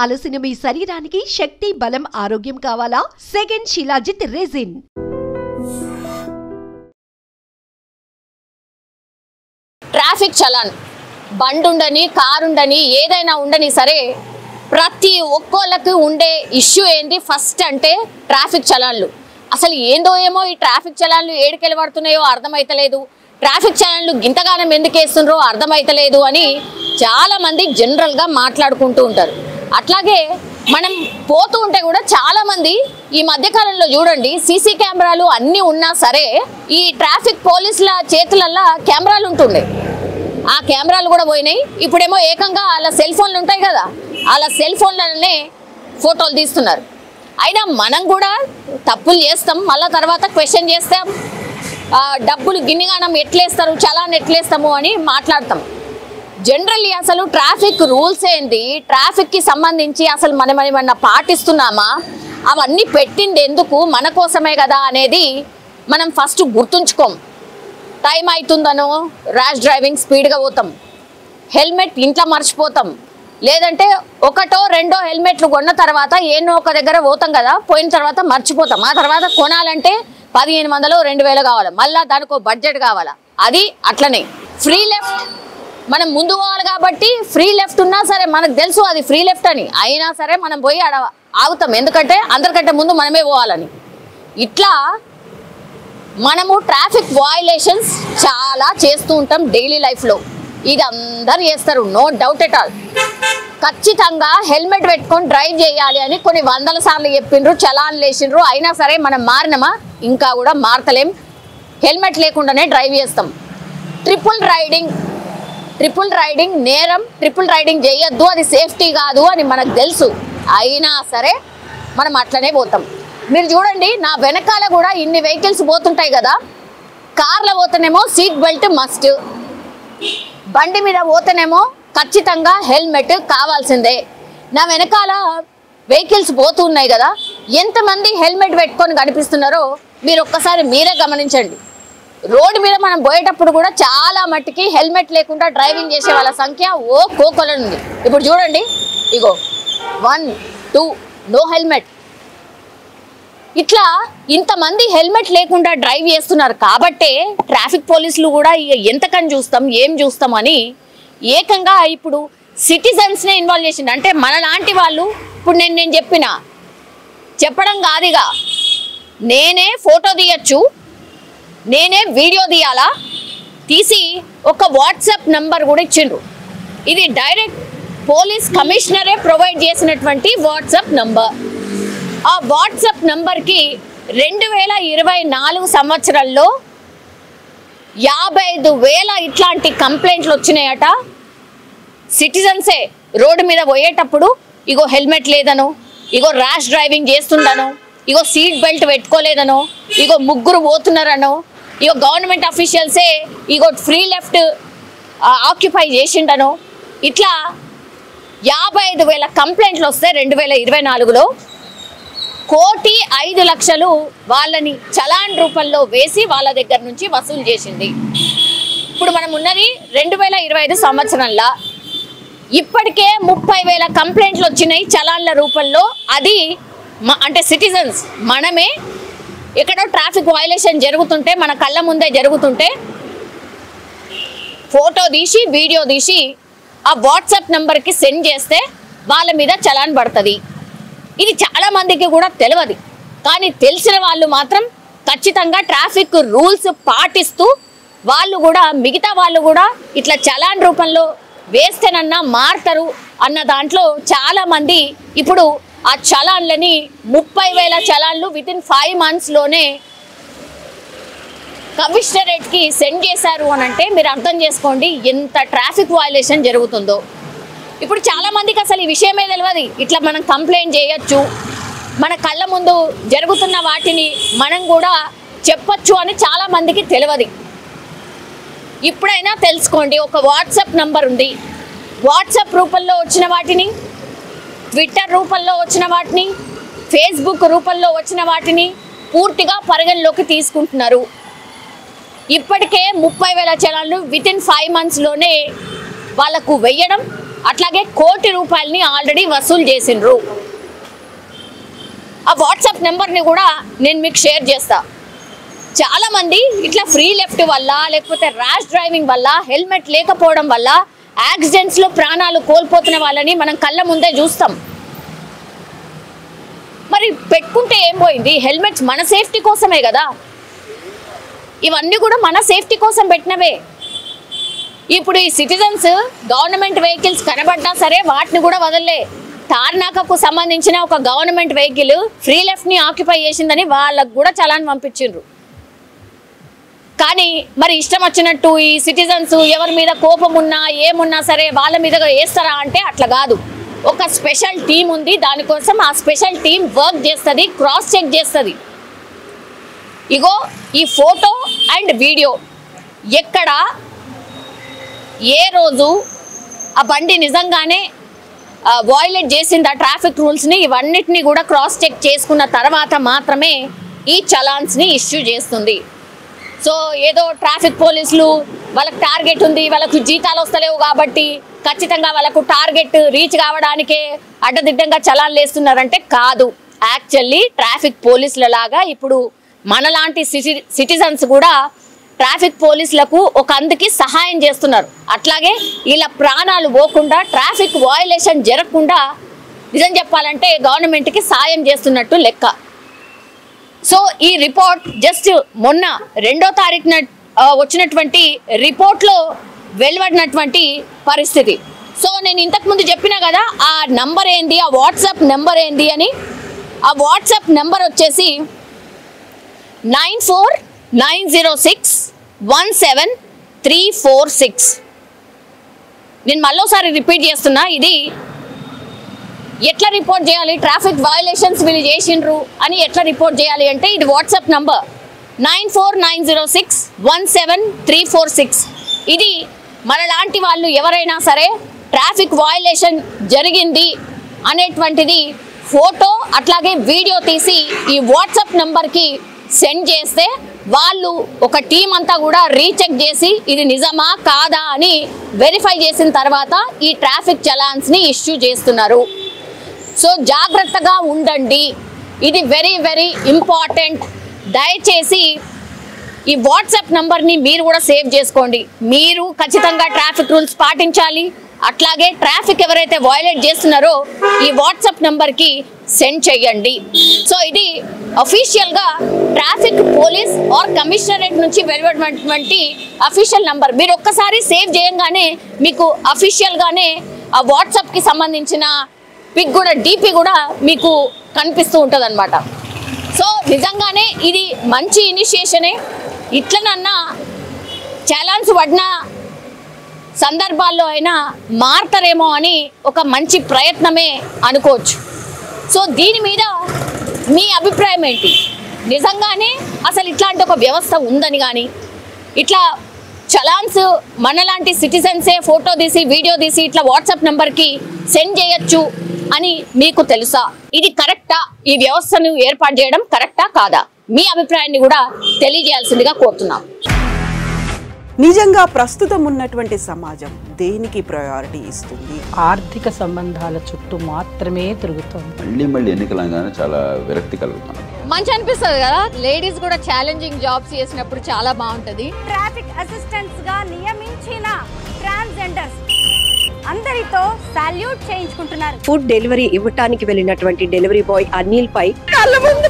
అలసిన మీ శరీరానికి శక్తి, బలం, ఆరోగ్యం కావాలా? Second shilajit resin. Traffic challan బండుండని, కారుండని, ఏదైనా ఉండని సరే ప్రతి ఒక్కళ్ళకి ఉండే ఇష్యూ ఏంది ఫస్ట్ అంటే ట్రాఫిక్ చలాన్లు. అసలు ఏందో ఏమో ఈ ట్రాఫిక్ చలాన్లు ఏడుకెళ్ళి పడుతున్నాయో అర్థమైతలేదు, ట్రాఫిక్ చలాన్లు గింతగానం ఎందుకు వేస్తుండ్రో అర్థమైతలేదు అని చాలామంది జనరల్గా మాట్లాడుకుంటూ ఉంటారు. అట్లాగే మనం పోతూ ఉంటే కూడా చాలామంది ఈ మధ్యకాలంలో చూడండి సీసీ కెమెరాలు అన్నీ ఉన్నా సరే ఈ ట్రాఫిక్ పోలీసుల చేతులల్లో కెమెరాలు ఉంటుండే, ఆ కెమెరాలు కూడా పోయినాయి. ఇప్పుడేమో ఏకంగా వాళ్ళ సెల్ ఫోన్లు ఉంటాయి కదా, వాళ్ళ సెల్ ఫోన్లనే ఫోటోలు తీస్తున్నారు. అయినా మనం కూడా తప్పులు చేస్తాం, మళ్ళీ తర్వాత క్వశ్చన్ చేస్తాం, డబ్బులు గిన్నిగానం ఎట్లేస్తారు, చలాన్ ఎట్లేస్తాము అని మాట్లాడతాం. జనరల్లీ అసలు ట్రాఫిక్ రూల్స్ ఏంటి, ట్రాఫిక్కి సంబంధించి అసలు మనం ఏమన్నా పాటిస్తున్నామా, అవన్నీ పెట్టింది ఎందుకు, మన కోసమే కదా అనేది మనం ఫస్ట్ గుర్తుంచుకోం. టైం అవుతుందనో ర్యాష్ డ్రైవింగ్ స్పీడ్గా పోతాం, హెల్మెట్ ఇంట్లో మర్చిపోతాం, లేదంటే ఒకటో రెండో హెల్మెట్లు కొన్న తర్వాత ఏనో ఒక దగ్గర పోతాం కదా, పోయిన తర్వాత మర్చిపోతాం. ఆ తర్వాత కొనాలంటే 1500 2000 కావాలి, మళ్ళీ దానికి బడ్జెట్ కావాలా. అది అట్లనే ఫ్రీ లెఫ్ట్ మనం ముందు పోవాలి కాబట్టి ఫ్రీ లెఫ్ట్ ఉన్నా సరే మనకు తెలుసు అది ఫ్రీ లెఫ్ట్ అని, అయినా సరే మనం పోయి ఆగుతాం, ఎందుకంటే అందరికంటే ముందు మనమే పోవాలని. ఇట్లా మనము ట్రాఫిక్ వయలేషన్స్ చాలా చేస్తూ ఉంటాం డైలీ లైఫ్లో. ఇది అందరు చేస్తారు, నో డౌట్ ఎట్ ఆల్. ఖచ్చితంగా హెల్మెట్ పెట్టుకొని డ్రైవ్ చేయాలి అని కొన్ని 100 సార్లు చెప్పిండ్రు, చలాన్లు వేసిండ్రు, అయినా సరే మనం మారినమా? ఇంకా కూడా మారతలేం, హెల్మెట్ లేకుండానే డ్రైవ్ చేస్తాం. ట్రిపుల్ రైడింగ్ నేరం, ట్రిపుల్ రైడింగ్ చేయొద్దు, అది సేఫ్టీ కాదు అని మనకు తెలుసు, అయినా సరే మనం అట్లనే పోతాం. మీరు చూడండి నా వెనకాల కూడా ఇన్ని వెహికల్స్ పోతుంటాయి కదా, కార్లో పోతేనేమో సీట్ బెల్ట్ మస్ట్, బండి మీద పోతేనేమో ఖచ్చితంగా హెల్మెట్ కావాల్సిందే. నా వెనకాల వెహికల్స్ పోతున్నాయి కదా, ఎంతమంది హెల్మెట్ పెట్టుకొని కనిపిస్తున్నారో మీరు ఒక్కసారి మీరే గమనించండి. రోడ్డు మీద మనం పోయేటప్పుడు కూడా చాలా మట్టికి హెల్మెట్ లేకుండా డ్రైవింగ్ చేసే వాళ్ళ సంఖ్య ఓ కోకొలనుంది. ఇప్పుడు చూడండి, ఇగో 1 2 నో హెల్మెట్. ఇట్లా ఇంతమంది హెల్మెట్ లేకుండా డ్రైవ్ చేస్తున్నారు కాబట్టే ట్రాఫిక్ పోలీసులు కూడా ఎంతకని చూస్తాం, ఏం చూస్తాం అని ఏకంగా ఇప్పుడు సిటిజన్స్నే ఇన్వాల్వ్ చేసిండు. అంటే మనలాంటి వాళ్ళు ఇప్పుడు నేను చెప్పడం కాదుగా, నేనే ఫోటో తీయచ్చు, నేనే వీడియో తీయాలా, తీసి ఒక వాట్సాప్ నంబర్ కూడా ఇచ్చిండ్రు. ఇది డైరెక్ట్ పోలీస్ కమిషనరే ప్రొవైడ్ చేసినటువంటి వాట్సాప్ నంబర్. ఆ వాట్సాప్ నంబర్కి 2024 సంవత్సరంలో 55,000 ఇట్లాంటి కంప్లైంట్లు వచ్చినాయట. సిటిజన్సే రోడ్డు మీద పోయేటప్పుడు ఇగో హెల్మెట్ లేదనో, ఇగో ర్యాష్ డ్రైవింగ్ చేస్తుండనో, ఇగో సీట్ బెల్ట్ పెట్టుకోలేదనో, ఇగో ముగ్గురు పోతున్నారనో, ఇగో గవర్నమెంట్ అఫీషియల్సే ఇగో ఫ్రీ లెఫ్ట్ ఆక్యుపై చేసిండనో, ఇట్లా 55,000 కంప్లైంట్లు వస్తే 2024లో 1,05,00,000 వాళ్ళని చలాన్ రూపంలో వేసి వాళ్ళ దగ్గర నుంచి వసూలు చేసింది. ఇప్పుడు మనం ఉన్నది 2025 సంవత్సరంలో, ఇప్పటికే 30,000 కంప్లైంట్లు వచ్చినాయి చలాన్ల రూపంలో. అది అంటే సిటిజన్స్ మనమే ఎక్కడో ట్రాఫిక్ వయలేషన్ జరుగుతుంటే మన కళ్ళ ముందే జరుగుతుంటే ఫోటో తీసి వీడియో తీసి ఆ వాట్సాప్ నెంబర్కి సెండ్ చేస్తే వాళ్ళ మీద చలాన్ పడుతుంది. ఇది చాలా మందికి కూడా తెలియదు, కానీ తెలిసిన వాళ్ళు మాత్రం ఖచ్చితంగా ట్రాఫిక్ రూల్స్ పాటిస్తూ వాళ్ళు కూడా మిగతా వాళ్ళు కూడా ఇట్లా చలాన్ రూపంలో వేస్తేనన్నా మారుతారు అన్న దాంట్లో చాలామంది ఇప్పుడు ఆ చలాన్లని 30,000 చలాన్లు వితిన్ 5 monthsలోనే కమిషనరేట్కి సెండ్ చేశారు అని అంటే మీరు అర్థం చేసుకోండి ఎంత ట్రాఫిక్ వయలేషన్ జరుగుతుందో. ఇప్పుడు చాలామందికి అసలు ఈ విషయమే తెలియదు, ఇట్లా మనం కంప్లైంట్ చేయొచ్చు, మన కళ్ళ ముందు జరుగుతున్న వాటిని మనం కూడా చెప్పొచ్చు అని చాలామందికి తెలియదు. ఇప్పుడైనా తెలుసుకోండి, ఒక వాట్సాప్ నంబర్ ఉంది, వాట్సాప్ రూపంలో వచ్చిన వాటిని, ట్విట్టర్ రూపంలో వచ్చిన వాటిని, ఫేస్బుక్ రూపంలో వచ్చిన వాటిని పూర్తిగా పరిగణలోకి తీసుకుంటున్నారు. ఇప్పటికే 30,000 చలాన్లు వితిన్ 5 monthsలోనే వాళ్ళకు వెయ్యడం, అట్లాగే ₹1 కోటి ఆల్రెడీ వసూలు చేసిండ్రు. ఆ వాట్సాప్ నెంబర్ని కూడా నేను మీకు షేర్ చేస్తా. చాలా మంది ఇట్లా ఫ్రీ లెఫ్ట్ వల్ల లేకపోతే ర్యాష్ డ్రైవింగ్ వల్ల హెల్మెట్ లేకపోవడం వల్ల యాక్సిడెంట్స్లో ప్రాణాలు కోల్పోతున్న వాళ్ళని మనం కళ్ళ ముందే చూస్తాం. మరి పెట్టుకుంటే ఏం పోయింది? హెల్మెట్స్ మన సేఫ్టీ కోసమే కదా, ఇవన్నీ కూడా మన సేఫ్టీ కోసం పెట్టినవే. ఇప్పుడు ఈ సిటిజన్స్ గవర్నమెంట్ వెహికల్స్ కనబడ్డా సరే వాటిని కూడా వదలలే. తార్నాకకు సంబంధించిన ఒక గవర్నమెంట్ వెహికల్ ఫ్రీ లెఫ్ట్ని ఆక్యుపై చేసిందని వాళ్ళకు కూడా చలాన్ పంపించిండ్రు. కానీ మరి ఇష్టం వచ్చినట్టు ఈ సిటిజన్స్ ఎవరి మీద కోపం ఉన్నా ఏమున్నా సరే వాళ్ళ మీద వేస్తారా అంటే అట్లా కాదు. ఒక స్పెషల్ టీం ఉంది, దానికోసం ఆ స్పెషల్ టీం వర్క్ చేస్తుంది, క్రాస్ చెక్ చేస్తుంది. ఇగో ఈ ఫోటో అండ్ వీడియో ఎక్కడ ఏ రోజు ఆ బండి నిజంగానే వయలేట్ చేసిందా ట్రాఫిక్ రూల్స్ని, ఇవన్నిటిని కూడా క్రాస్ చెక్ చేసుకున్న తర్వాత మాత్రమే ఈ చలాన్స్ని ఇష్యూ చేస్తుంది. సో ఏదో ట్రాఫిక్ పోలీసులు వాళ్ళకి టార్గెట్ ఉంది, వాళ్ళకు జీతాలు వస్తలేవు కాబట్టి ఖచ్చితంగా వాళ్ళకు టార్గెట్ రీచ్ కావడానికే అడ్డదిడ్డంగా చలాన్లు వేస్తున్నారంటే కాదు. యాక్చువల్లీ ట్రాఫిక్ పోలీసుల లాగా ఇప్పుడు మనలాంటి సిటిజన్స్ కూడా ట్రాఫిక్ పోలీసులకు ఒక అందుకి సహాయం చేస్తున్నారు. అట్లాగే ఇలా ప్రాణాలు పోకుండా ట్రాఫిక్ వయలేషన్ జరగకుండా నిజం చెప్పాలంటే గవర్నమెంట్కి సాయం చేస్తున్నట్టు లెక్క. సో ఈ రిపోర్ట్ జస్ట్ మొన్న 2వ తారీఖున వచ్చినటువంటి రిపోర్ట్లో వెలువడినటువంటి పరిస్థితి. సో నేను ఇంతకుముందు చెప్పినా కదా ఆ నంబర్ ఏంది, ఆ వాట్సాప్ నెంబర్ ఏంది అని. ఆ వాట్సాప్ నెంబర్ వచ్చేసి 9490617346. నేను మళ్ళోసారి రిపీట్ చేస్తున్నా, ఇది ఎట్లా రిపోర్ట్ చేయాలి, ట్రాఫిక్ వయలేషన్స్ వీళ్ళు చేసిండ్రు అని ఎట్లా రిపోర్ట్ చేయాలి అంటే ఇది వాట్సాప్ నంబర్ 9490617346. ఇది మనలాంటి వాళ్ళు ఎవరైనా సరే ట్రాఫిక్ వయలేషన్ జరిగింది అనేటువంటిది ఫోటో అట్లాగే వీడియో తీసి ఈ వాట్సాప్ నంబర్కి సెండ్ చేస్తే వాళ్ళు ఒక టీం అంతా కూడా రీచెక్ చేసి ఇది నిజమా కాదా అని వెరిఫై చేసిన తర్వాత ఈ ట్రాఫిక్ చలాన్స్ని ఇష్యూ చేస్తున్నారు. సో జాగ్రత్తగా ఉండండి, ఇది వెరీ వెరీ ఇంపార్టెంట్. దయచేసి ఈ వాట్సాప్ నంబర్ని మీరు కూడా సేవ్ చేసుకోండి. మీరు ఖచ్చితంగా ట్రాఫిక్ రూల్స్ పాటించాలి. అట్లాగే ట్రాఫిక్ ఎవరైతే వయలేట్ చేస్తున్నారో ఈ వాట్సాప్ నంబర్కి సెండ్ చేయండి. సో ఇది అఫీషియల్గా ట్రాఫిక్ పోలీస్ ఆర్ కమిషనరేట్ నుంచి వెలువడినటువంటి అఫీషియల్ నంబర్. మీరు ఒక్కసారి సేవ్ చేయంగానే మీకు అఫీషియల్గానే ఆ వాట్సాప్కి సంబంధించిన పిక్ కూడా డీపీ కూడా మీకు కనిపిస్తూ ఉంటుంది అనమాట. సో నిజంగానే ఇది మంచి ఇనిషియేషనే. ఇట్లనన్నా చలాన్స్ పడిన సందర్భాల్లో అయినా మారతారేమో అని ఒక మంచి ప్రయత్నమే అనుకోవచ్చు. సో దీని మీద మీ అభిప్రాయం ఏంటి? నిజంగానే అసలు ఇట్లాంటి ఒక వ్యవస్థ ఉందని కానీ ఇట్లా చలాన్స్ మనలాంటి సిటిజన్సే ఫోటో తీసి వీడియో తీసి ఇట్లా వాట్సాప్ నెంబర్కి సెండ్ చేయొచ్చు అని మీకు తెలుసా? ఇది కరెక్టా? ఈ వ్యవస్థను ఏర్పాటు చేయడం కరెక్టా కాదా? మీ అభిప్రాయాన్ని కూడా తెలియజేయాల్సిందిగా కోరుతున్నాం. నిజంగా ప్రస్తుతం ఉన్నటువంటి సమాజం దేనికి ప్రయారిటీ ఇస్తుంది? ఆర్థిక సంబంధాల చుట్టూ మాత్రమే తిరుగుతుంది. మళ్ళీ ఎన్నికలంగానే చాలా విరక్తి కలుగుతున్నాం. మంచి అనిపిస్తుంది కదా, లేడీస్ కూడా ఛాలెంజింగ్ జాబ్స్ చేసినప్పుడు చాలా బాగుంటది. ట్రాఫిక్ అసిస్టెంట్స్ గా నియమించిన ట్రాన్స్జెండర్స్ అందరితో సాల్యూట్ చేయించుకుంటున్నారు. ఫుడ్ డెలివరీ ఇవ్వటానికి వెళ్ళినటువంటి డెలివరీ బాయ్ అనిల్ పై కళ్ళ ముందు